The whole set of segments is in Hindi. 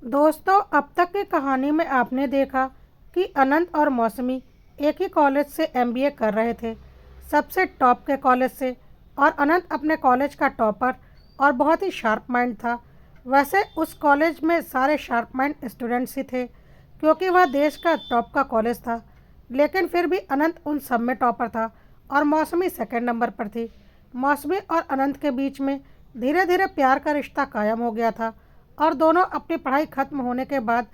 दोस्तों, अब तक की कहानी में आपने देखा कि अनंत और मौसमी एक ही कॉलेज से एमबीए कर रहे थे, सबसे टॉप के कॉलेज से। और अनंत अपने कॉलेज का टॉपर और बहुत ही शार्प माइंड था। वैसे उस कॉलेज में सारे शार्प माइंड स्टूडेंट्स ही थे, क्योंकि वह देश का टॉप का कॉलेज था। लेकिन फिर भी अनंत उन सब में टॉपर था और मौसमी सेकंड नंबर पर थी। मौसमी और अनंत के बीच में धीरे धीरे प्यार का रिश्ता कायम हो गया था और दोनों अपनी पढ़ाई खत्म होने के बाद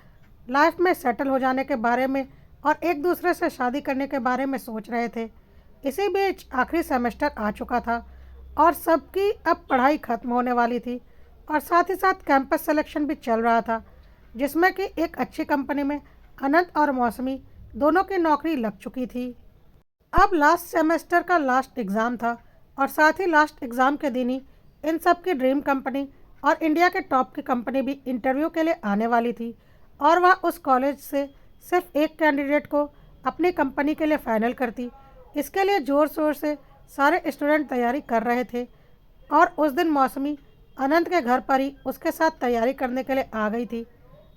लाइफ में सेटल हो जाने के बारे में और एक दूसरे से शादी करने के बारे में सोच रहे थे। इसी बीच आखिरी सेमेस्टर आ चुका था और सबकी अब पढ़ाई खत्म होने वाली थी और साथ ही साथ कैंपस सिलेक्शन भी चल रहा था, जिसमें कि एक अच्छी कंपनी में अनंत और मौसमी दोनों की नौकरी लग चुकी थी। अब लास्ट सेमेस्टर का लास्ट एग्ज़ाम था और साथ ही लास्ट एग्ज़ाम के दिन ही इन सब की ड्रीम कंपनी और इंडिया के टॉप की कंपनी भी इंटरव्यू के लिए आने वाली थी और वह उस कॉलेज से सिर्फ एक कैंडिडेट को अपनी कंपनी के लिए फाइनल करती। इसके लिए ज़ोर शोर से सारे स्टूडेंट तैयारी कर रहे थे और उस दिन मौसमी अनंत के घर पर ही उसके साथ तैयारी करने के लिए आ गई थी।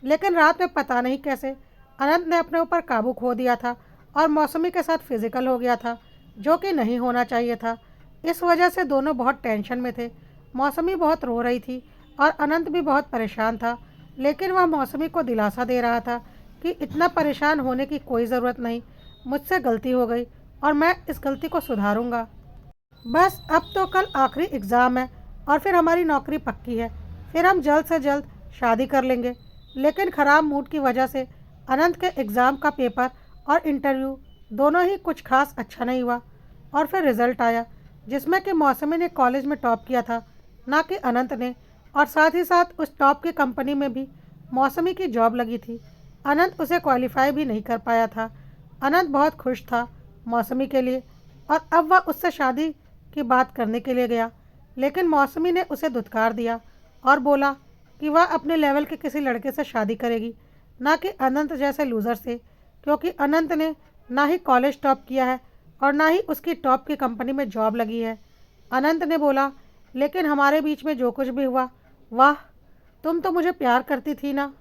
लेकिन रात में पता नहीं कैसे अनंत ने अपने ऊपर काबू खो दिया था और मौसमी के साथ फिजिकल हो गया था, जो कि नहीं होना चाहिए था। इस वजह से दोनों बहुत टेंशन में थे। मौसमी बहुत रो रही थी और अनंत भी बहुत परेशान था, लेकिन वह मौसमी को दिलासा दे रहा था कि इतना परेशान होने की कोई ज़रूरत नहीं, मुझसे गलती हो गई और मैं इस गलती को सुधारूंगा। बस अब तो कल आखिरी एग्ज़ाम है और फिर हमारी नौकरी पक्की है, फिर हम जल्द से जल्द शादी कर लेंगे। लेकिन ख़राब मूड की वजह से अनंत के एग्ज़ाम का पेपर और इंटरव्यू दोनों ही कुछ खास अच्छा नहीं हुआ और फिर रिज़ल्ट आया जिसमें कि मौसमी ने कॉलेज में टॉप किया था, ना कि अनंत ने। और साथ ही साथ उस टॉप की कंपनी में भी मौसमी की जॉब लगी थी। अनंत उसे क्वालिफाई भी नहीं कर पाया था। अनंत बहुत खुश था मौसमी के लिए और अब वह उससे शादी की बात करने के लिए गया, लेकिन मौसमी ने उसे धुतकार दिया और बोला कि वह अपने लेवल के किसी लड़के से शादी करेगी, ना कि अनंत जैसे लूज़र से, क्योंकि अनंत ने ना ही कॉलेज टॉप किया है और ना ही उसकी टॉप की कंपनी में जॉब लगी है। अनंत ने बोला, लेकिन हमारे बीच में जो कुछ भी हुआ, वाह, तुम तो मुझे प्यार करती थी ना।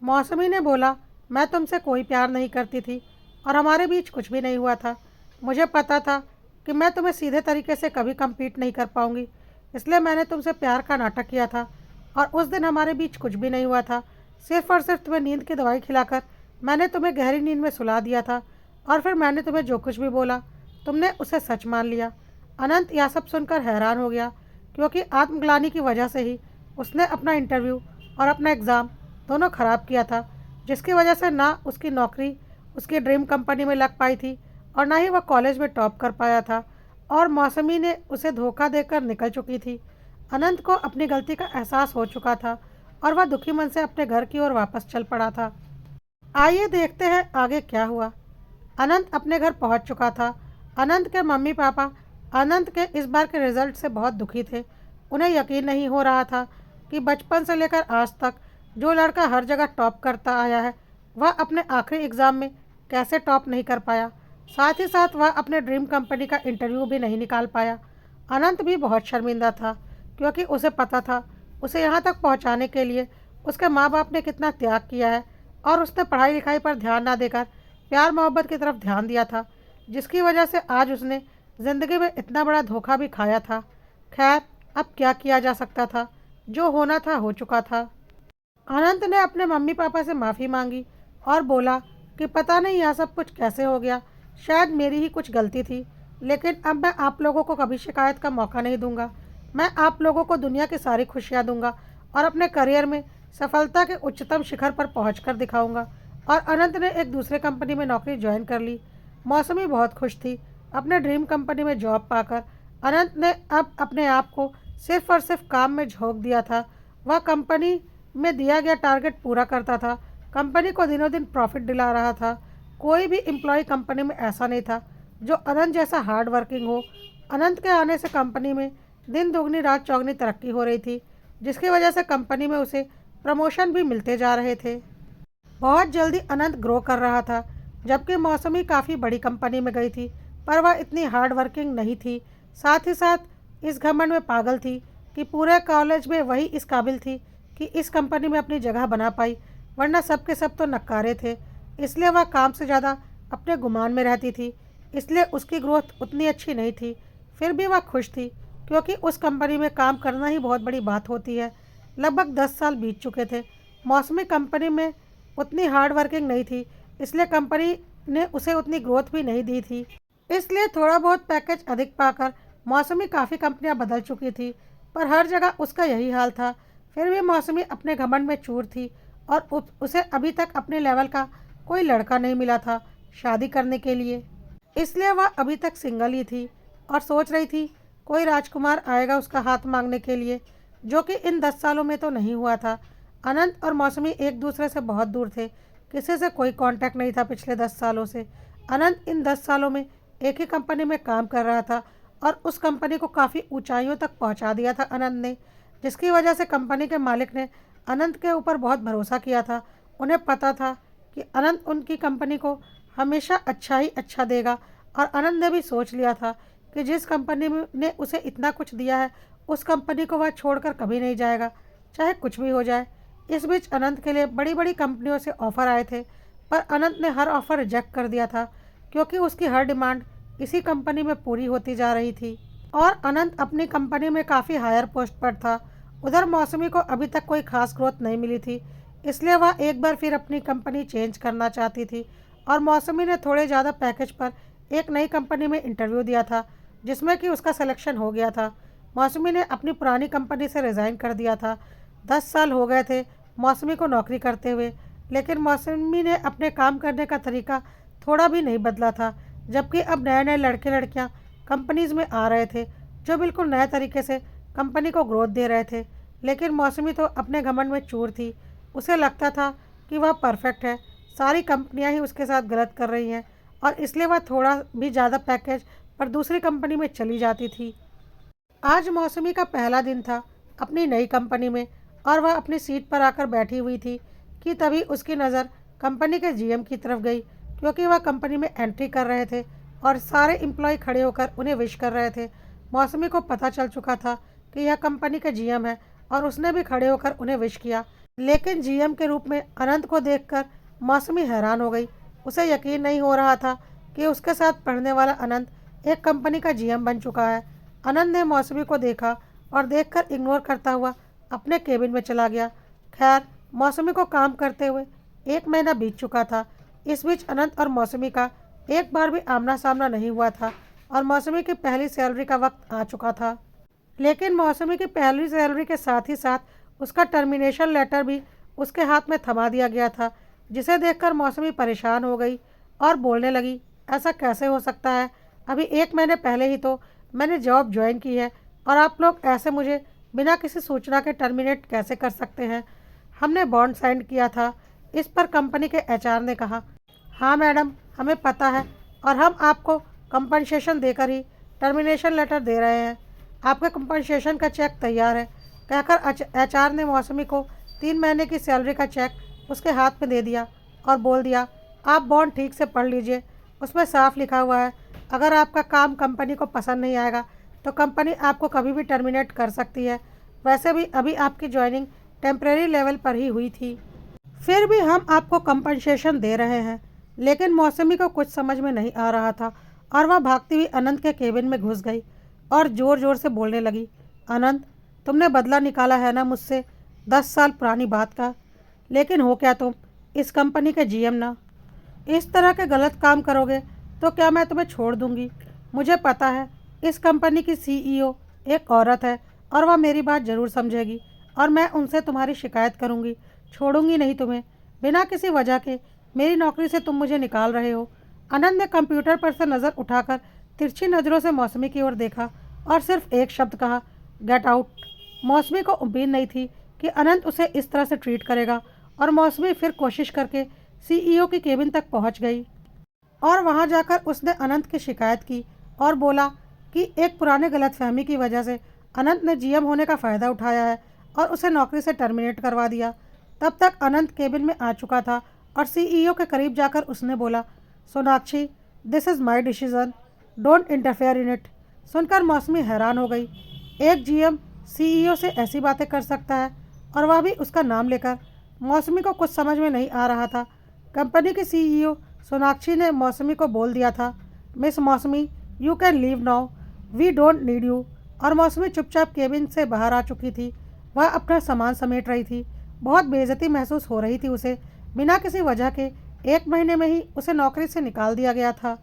मौसमी ने बोला, मैं तुमसे कोई प्यार नहीं करती थी और हमारे बीच कुछ भी नहीं हुआ था। मुझे पता था कि मैं तुम्हें सीधे तरीके से कभी कम्पीट नहीं कर पाऊंगी, इसलिए मैंने तुमसे प्यार का नाटक किया था और उस दिन हमारे बीच कुछ भी नहीं हुआ था। सिर्फ और सिर्फ तुम्हें नींद की दवाई खिलाकर मैंने तुम्हें गहरी नींद में सुला दिया था और फिर मैंने तुम्हें जो कुछ भी बोला तुमने उसे सच मान लिया। अनंत यह सब सुनकर हैरान हो गया, क्योंकि आत्मग्लानि की वजह से ही उसने अपना इंटरव्यू और अपना एग्ज़ाम दोनों ख़राब किया था, जिसकी वजह से ना उसकी नौकरी उसकी ड्रीम कंपनी में लग पाई थी और ना ही वह कॉलेज में टॉप कर पाया था और मौसमी ने उसे धोखा देकर निकल चुकी थी। अनंत को अपनी गलती का एहसास हो चुका था और वह दुखी मन से अपने घर की ओर वापस चल पड़ा था। आइए देखते हैं आगे क्या हुआ। अनंत अपने घर पहुंच चुका था। अनंत के मम्मी पापा अनंत के इस बार के रिजल्ट से बहुत दुखी थे। उन्हें यकीन नहीं हो रहा था कि बचपन से लेकर आज तक जो लड़का हर जगह टॉप करता आया है, वह अपने आखिरी एग्ज़ाम में कैसे टॉप नहीं कर पाया। साथ ही साथ वह अपने ड्रीम कंपनी का इंटरव्यू भी नहीं निकाल पाया। अनंत भी बहुत शर्मिंदा था, क्योंकि उसे पता था उसे यहाँ तक पहुँचाने के लिए उसके माँ बाप ने कितना त्याग किया है और उसने पढ़ाई लिखाई पर ध्यान ना देकर प्यार मोहब्बत की तरफ ध्यान दिया था, जिसकी वजह से आज उसने ज़िंदगी में इतना बड़ा धोखा भी खाया था। खैर, अब क्या किया जा सकता था, जो होना था हो चुका था। अनंत ने अपने मम्मी पापा से माफ़ी मांगी और बोला कि पता नहीं यह सब कुछ कैसे हो गया, शायद मेरी ही कुछ गलती थी, लेकिन अब मैं आप लोगों को कभी शिकायत का मौका नहीं दूंगा। मैं आप लोगों को दुनिया की सारी खुशियाँ दूंगा और अपने करियर में सफलता के उच्चतम शिखर पर पहुँच कर दिखाऊँगा। और अनंत ने एक दूसरे कंपनी में नौकरी ज्वाइन कर ली। मौसमी बहुत खुश थी अपने ड्रीम कंपनी में जॉब पाकर। अनंत ने अब अपने आप को सिर्फ और सिर्फ काम में झोंक दिया था। वह कंपनी में दिया गया टारगेट पूरा करता था, कंपनी को दिनों दिन प्रॉफिट दिला रहा था। कोई भी एम्प्लॉय कंपनी में ऐसा नहीं था जो अनंत जैसा हार्ड वर्किंग हो। अनंत के आने से कंपनी में दिन दोगुनी रात चौगुनी तरक्की हो रही थी, जिसकी वजह से कंपनी में उसे प्रमोशन भी मिलते जा रहे थे। बहुत जल्दी अनंत ग्रो कर रहा था, जबकि मौसमी काफ़ी बड़ी कंपनी में गई थी, पर वह इतनी हार्ड वर्किंग नहीं थी। साथ ही साथ इस घमंड में पागल थी कि पूरे कॉलेज में वही इस काबिल थी कि इस कंपनी में अपनी जगह बना पाई, वरना सब के सब तो नक्कारे थे। इसलिए वह काम से ज़्यादा अपने गुमान में रहती थी, इसलिए उसकी ग्रोथ उतनी अच्छी नहीं थी। फिर भी वह खुश थी, क्योंकि उस कंपनी में काम करना ही बहुत बड़ी बात होती है। लगभग 10 साल बीत चुके थे। मौसमी कंपनी में उतनी हार्ड वर्किंग नहीं थी, इसलिए कंपनी ने उसे उतनी ग्रोथ भी नहीं दी थी। इसलिए थोड़ा बहुत पैकेज अधिक पाकर मौसमी काफ़ी कंपनियां बदल चुकी थी, पर हर जगह उसका यही हाल था। फिर भी मौसमी अपने घमंड में चूर थी और उसे अभी तक अपने लेवल का कोई लड़का नहीं मिला था शादी करने के लिए। इसलिए वह अभी तक सिंगल ही थी और सोच रही थी कोई राजकुमार आएगा उसका हाथ मांगने के लिए, जो कि इन 10 सालों में तो नहीं हुआ था। अनंत और मौसमी एक दूसरे से बहुत दूर थे, किसी से कोई कांटेक्ट नहीं था पिछले 10 सालों से। अनंत इन 10 सालों में एक ही कंपनी में काम कर रहा था और उस कंपनी को काफ़ी ऊंचाइयों तक पहुंचा दिया था अनंत ने, जिसकी वजह से कंपनी के मालिक ने अनंत के ऊपर बहुत भरोसा किया था। उन्हें पता था कि अनंत उनकी कंपनी को हमेशा अच्छा ही अच्छा देगा, और अनंत ने भी सोच लिया था कि जिस कंपनी ने उसे इतना कुछ दिया है, उस कंपनी को वह छोड़कर कभी नहीं जाएगा, चाहे कुछ भी हो जाए। इस बीच अनंत के लिए बड़ी बड़ी कंपनियों से ऑफ़र आए थे, पर अनंत ने हर ऑफ़र रिजेक्ट कर दिया था, क्योंकि उसकी हर डिमांड इसी कंपनी में पूरी होती जा रही थी और अनंत अपनी कंपनी में काफ़ी हायर पोस्ट पर था। उधर मौसमी को अभी तक कोई खास ग्रोथ नहीं मिली थी, इसलिए वह एक बार फिर अपनी कंपनी चेंज करना चाहती थी और मौसमी ने थोड़े ज़्यादा पैकेज पर एक नई कंपनी में इंटरव्यू दिया था, जिसमें कि उसका सिलेक्शन हो गया था। मौसमी ने अपनी पुरानी कंपनी से रिज़ाइन कर दिया था। 10 साल हो गए थे मौसमी को नौकरी करते हुए, लेकिन मौसमी ने अपने काम करने का तरीका थोड़ा भी नहीं बदला था। जबकि अब नए नए लड़के लड़कियां कंपनीज में आ रहे थे, जो बिल्कुल नए तरीके से कंपनी को ग्रोथ दे रहे थे, लेकिन मौसमी तो अपने घमंड में चूर थी। उसे लगता था कि वह परफेक्ट है, सारी कंपनियां ही उसके साथ गलत कर रही हैं, और इसलिए वह थोड़ा भी ज़्यादा पैकेज पर दूसरी कंपनी में चली जाती थी। आज मौसमी का पहला दिन था अपनी नई कंपनी में, और वह अपनी सीट पर आकर बैठी हुई थी कि तभी उसकी नज़र कंपनी के जीएम की तरफ गई, क्योंकि वह कंपनी में एंट्री कर रहे थे और सारे एम्प्लॉय खड़े होकर उन्हें विश कर रहे थे। मौसमी को पता चल चुका था कि यह कंपनी के जीएम है, और उसने भी खड़े होकर उन्हें विश किया, लेकिन जीएम के रूप में अनंत को देखकर मौसमी हैरान हो गई। उसे यकीन नहीं हो रहा था कि उसके साथ पढ़ने वाला अनंत एक कंपनी का जीएम बन चुका है। अनंत ने मौसमी को देखा और देखकर इग्नोर करता हुआ अपने केबिन में चला गया। खैर, मौसमी को काम करते हुए 1 महीना बीत चुका था। इस बीच अनंत और मौसमी का एक बार भी आमना सामना नहीं हुआ था, और मौसमी की पहली सैलरी का वक्त आ चुका था। लेकिन मौसमी की पहली सैलरी के साथ ही साथ उसका टर्मिनेशन लेटर भी उसके हाथ में थमा दिया गया था, जिसे देखकर मौसमी परेशान हो गई और बोलने लगी, ऐसा कैसे हो सकता है? अभी 1 महीने पहले ही तो मैंने जॉब ज्वाइन की है, और आप लोग ऐसे मुझे बिना किसी सूचना के टर्मिनेट कैसे कर सकते हैं? हमने बॉन्ड साइन किया था। इस पर कंपनी के एचआर ने कहा, हाँ मैडम, हमें पता है, और हम आपको कंपनसेशन देकर ही टर्मिनेशन लेटर दे रहे हैं। आपके कंपनसेशन का चेक तैयार है, कहकर एचआर ने मौसमी को 3 महीने की सैलरी का चेक उसके हाथ में दे दिया और बोल दिया, आप बॉन्ड ठीक से पढ़ लीजिए, उसमें साफ लिखा हुआ है, अगर आपका काम कंपनी को पसंद नहीं आएगा तो कंपनी आपको कभी भी टर्मिनेट कर सकती है। वैसे भी अभी आपकी ज्वाइनिंग टेम्परेरी लेवल पर ही हुई थी, फिर भी हम आपको कंपनसेशन दे रहे हैं। लेकिन मौसमी को कुछ समझ में नहीं आ रहा था, और वह भागती हुई अनंत के केबिन में घुस गई और ज़ोर ज़ोर से बोलने लगी, अनंत, तुमने बदला निकाला है ना मुझसे 10 साल पुरानी बात का, लेकिन हो क्या तुम इस कंपनी के जीएम ना? इस तरह के गलत काम करोगे तो क्या मैं तुम्हें छोड़ दूंगी? मुझे पता है इस कंपनी की सीईओ एक औरत है, और वह मेरी बात ज़रूर समझेगी, और मैं उनसे तुम्हारी शिकायत करूंगी। छोड़ूंगी नहीं तुम्हें। बिना किसी वजह के मेरी नौकरी से तुम मुझे निकाल रहे हो। अनंत ने कंप्यूटर पर से नज़र उठाकर तिरछी नज़रों से मौसमी की ओर देखा और सिर्फ एक शब्द कहा, गेट आउट। मौसमी को उम्मीद नहीं थी कि अनंत उसे इस तरह से ट्रीट करेगा, और मौसमी फिर कोशिश करके सीईओ की केबिन तक पहुंच गई, और वहां जाकर उसने अनंत की शिकायत की और बोला कि एक पुराने गलतफहमी की वजह से अनंत ने जीएम होने का फ़ायदा उठाया है और उसे नौकरी से टर्मिनेट करवा दिया। तब तक अनंत केबिन में आ चुका था, और सीईओ के करीब जाकर उसने बोला, Sonakshi, this is my decision, don't interfere in it. सुनकर मौसमी हैरान हो गई। एक जीएम सीईओ से ऐसी बातें कर सकता है? और वह भी उसका नाम लेकर। मौसमी को कुछ समझ में नहीं आ रहा था। कंपनी की सीईओ सोनाक्षी ने मौसमी को बोल दिया था, miss Mausami, you can leave now, we don't need you. और मौसमी चुपचाप केबिन से बाहर आ चुकी थी। वह अपना सामान समेट रही थी। बहुत बेइज्जती महसूस हो रही थी उसे। बिना किसी वजह के 1 महीने में ही उसे नौकरी से निकाल दिया गया था।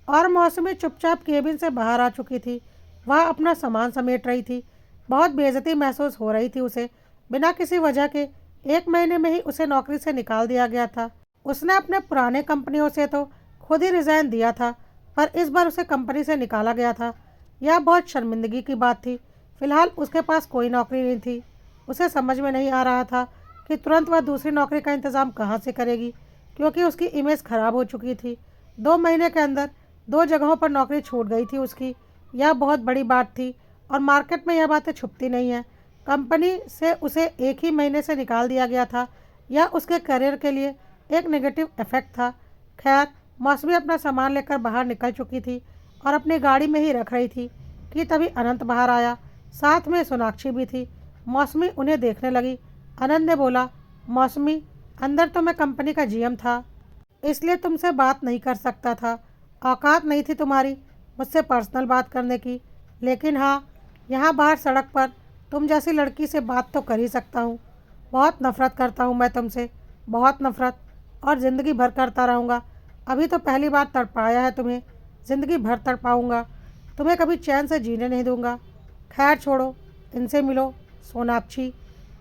और मौसमी चुपचाप केबिन से बाहर आ चुकी थी। वह अपना सामान समेट रही थी। बहुत बेइज्जती महसूस हो रही थी उसे। बिना किसी वजह के 1 महीने में ही उसे नौकरी से निकाल दिया गया था। उसने अपने पुराने कंपनियों से तो खुद ही रिज़ाइन दिया था, पर इस बार उसे कंपनी से निकाला गया था। यह बहुत शर्मिंदगी की बात थी। फिलहाल उसके पास कोई नौकरी नहीं थी। उसे समझ में नहीं आ रहा था कि तुरंत वह दूसरी नौकरी का इंतज़ाम कहाँ से करेगी, क्योंकि उसकी इमेज खराब हो चुकी थी। 2 महीने के अंदर 2 जगहों पर नौकरी छूट गई थी उसकी। यह बहुत बड़ी बात थी और मार्केट में यह बातें छुपती नहीं हैं। कंपनी से उसे 1 ही महीने से निकाल दिया गया था। यह उसके करियर के लिए एक नेगेटिव इफेक्ट था। खैर, मौसमी अपना सामान लेकर बाहर निकल चुकी थी और अपनी गाड़ी में ही रख रही थी कि तभी अनंत बाहर आया। साथ में सोनाक्षी भी थी। मौसमी उन्हें देखने लगी। अनंत ने बोला, मौसमी, अंदर तो मैं कंपनी का जीएम था, इसलिए तुमसे बात नहीं कर सकता था। औकात नहीं थी तुम्हारी मुझसे पर्सनल बात करने की। लेकिन हाँ, यहाँ बाहर सड़क पर तुम जैसी लड़की से बात तो कर ही सकता हूँ। बहुत नफ़रत करता हूँ मैं तुमसे, बहुत नफ़रत, और ज़िंदगी भर करता रहूँगा। अभी तो पहली बार तड़पाया है तुम्हें, ज़िंदगी भर तड़पाऊँगा। तुम्हें कभी चैन से जीने नहीं दूँगा। खैर छोड़ो, इनसे मिलो। सोनाक्षी,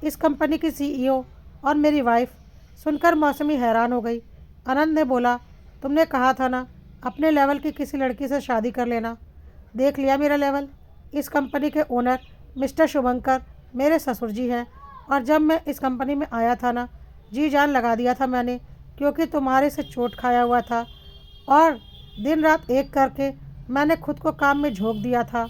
इस कंपनी की सीईओ और मेरी वाइफ। सुनकर मौसमी हैरान हो गई। आनंद ने बोला, तुमने कहा था ना अपने लेवल की किसी लड़की से शादी कर लेना। देख लिया मेरा लेवल। इस कंपनी के ओनर मिस्टर शुभंकर मेरे ससुर जी हैं, और जब मैं इस कंपनी में आया था ना, जी जान लगा दिया था मैंने, क्योंकि तुम्हारे से चोट खाया हुआ था और दिन रात एक करके मैंने खुद को काम में झोंक दिया था,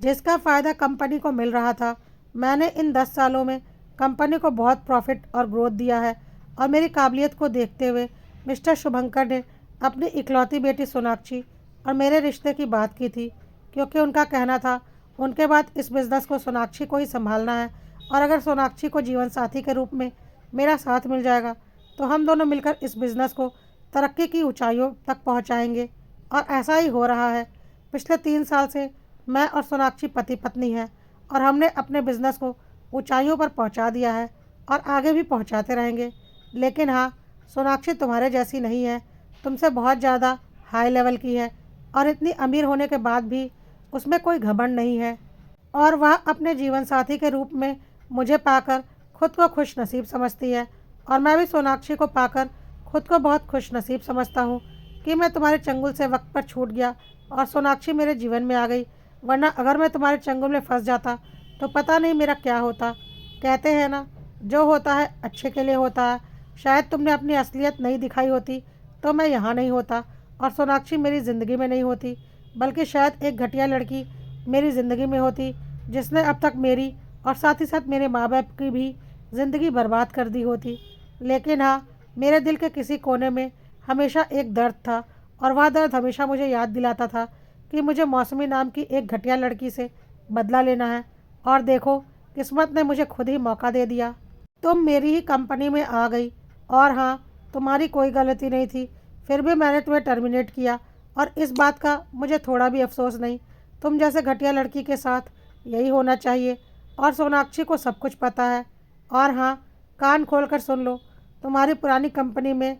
जिसका फ़ायदा कंपनी को मिल रहा था। मैंने इन 10 सालों में कंपनी को बहुत प्रॉफिट और ग्रोथ दिया है, और मेरी काबिलियत को देखते हुए मिस्टर शुभंकर ने अपनी इकलौती बेटी सोनाक्षी और मेरे रिश्ते की बात की थी, क्योंकि उनका कहना था उनके बाद इस बिज़नेस को सोनाक्षी को ही संभालना है, और अगर सोनाक्षी को जीवन साथी के रूप में मेरा साथ मिल जाएगा तो हम दोनों मिलकर इस बिज़नेस को तरक्की की ऊंचाइयों तक पहुंचाएंगे। और ऐसा ही हो रहा है। पिछले 3 साल से मैं और सोनाक्षी पति पत्नी हैं, और हमने अपने बिज़नेस को ऊंचाइयों पर पहुंचा दिया है और आगे भी पहुंचाते रहेंगे। लेकिन हाँ, सोनाक्षी तुम्हारे जैसी नहीं है, तुमसे बहुत ज़्यादा हाई लेवल की है, और इतनी अमीर होने के बाद भी उसमें कोई घमंड नहीं है, और वह अपने जीवन साथी के रूप में मुझे पाकर खुद को खुश नसीब समझती है। और मैं भी सोनाक्षी को पाकर खुद को बहुत खुश नसीब समझता हूँ कि मैं तुम्हारे चंगुल से वक्त पर छूट गया और सोनाक्षी मेरे जीवन में आ गई, वरना अगर मैं तुम्हारे चंगुल में फंस जाता तो पता नहीं मेरा क्या होता। कहते हैं ना, जो होता है अच्छे के लिए होता है। शायद तुमने अपनी असलियत नहीं दिखाई होती तो मैं यहाँ नहीं होता, और सोनाक्षी मेरी ज़िंदगी में नहीं होती, बल्कि शायद एक घटिया लड़की मेरी ज़िंदगी में होती, जिसने अब तक मेरी और साथ ही साथ मेरे माँ बाप की भी ज़िंदगी बर्बाद कर दी होती। लेकिन हाँ, मेरे दिल के किसी कोने में हमेशा एक दर्द था, और वह दर्द हमेशा मुझे याद दिलाता था कि मुझे मौसमी नाम की एक घटिया लड़की से बदला लेना है। और देखो, किस्मत ने मुझे खुद ही मौका दे दिया। तुम मेरी ही कंपनी में आ गई, और हाँ, तुम्हारी कोई गलती नहीं थी, फिर भी मैंने तुम्हें टर्मिनेट किया, और इस बात का मुझे थोड़ा भी अफसोस नहीं। तुम जैसे घटिया लड़की के साथ यही होना चाहिए, और सोनाक्षी को सब कुछ पता है। और हाँ, कान खोल कर सुन लो, तुम्हारी पुरानी कंपनी में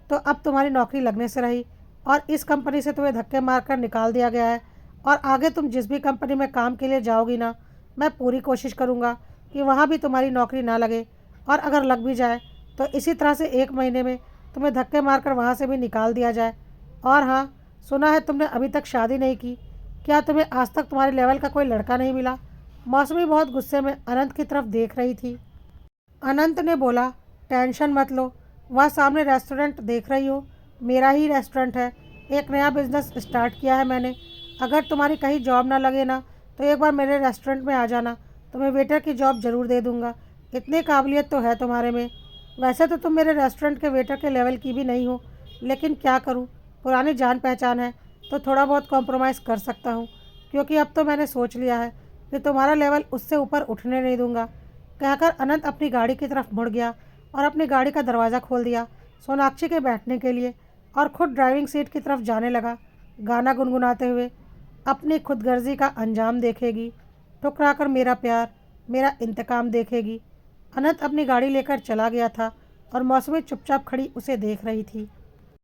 तो अब तुम्हारी नौकरी लगने से रही, और इस कंपनी से तुम्हें धक्के मारकर निकाल दिया गया है। और आगे तुम जिस भी कंपनी में काम के लिए जाओगी ना, मैं पूरी कोशिश करूँगा कि वहाँ भी तुम्हारी नौकरी ना लगे, और अगर लग भी जाए तो इसी तरह से 1 महीने में तुम्हें धक्के मारकर वहाँ से भी निकाल दिया जाए। और हाँ, सुना है तुमने अभी तक शादी नहीं की। क्या तुम्हें आज तक तुम्हारे लेवल का कोई लड़का नहीं मिला? मौसमी बहुत गुस्से में अनंत की तरफ देख रही थी। अनंत ने बोला, टेंशन मत लो, वह सामने रेस्टोरेंट देख रही हो, मेरा ही रेस्टोरेंट है। एक नया बिजनेस स्टार्ट किया है मैंने। अगर तुम्हारी कहीं जॉब ना लगे ना, तो एक बार मेरे रेस्टोरेंट में आ जाना, तुम्हें वेटर की जॉब ज़रूर दे दूँगा। इतनी काबिलियत तो है तुम्हारे में। वैसे तो तुम मेरे रेस्टोरेंट के वेटर के लेवल की भी नहीं हो, लेकिन क्या करूँ, पुरानी जान पहचान है तो थोड़ा बहुत कॉम्प्रोमाइज़ कर सकता हूँ, क्योंकि अब तो मैंने सोच लिया है कि तुम्हारा लेवल उससे ऊपर उठने नहीं दूँगा। कहकर अनंत अपनी गाड़ी की तरफ मुड़ गया और अपनी गाड़ी का दरवाज़ा खोल दिया सोनाक्षी के बैठने के लिए और खुद ड्राइविंग सीट की तरफ जाने लगा, गाना गुनगुनाते हुए। अपनी खुदगर्जी का अंजाम देखेगी, ठुकरा कर मेरा प्यार, मेरा इंतकाम देखेगी। अनंत अपनी गाड़ी लेकर चला गया था और मौसमी चुपचाप खड़ी उसे देख रही थी।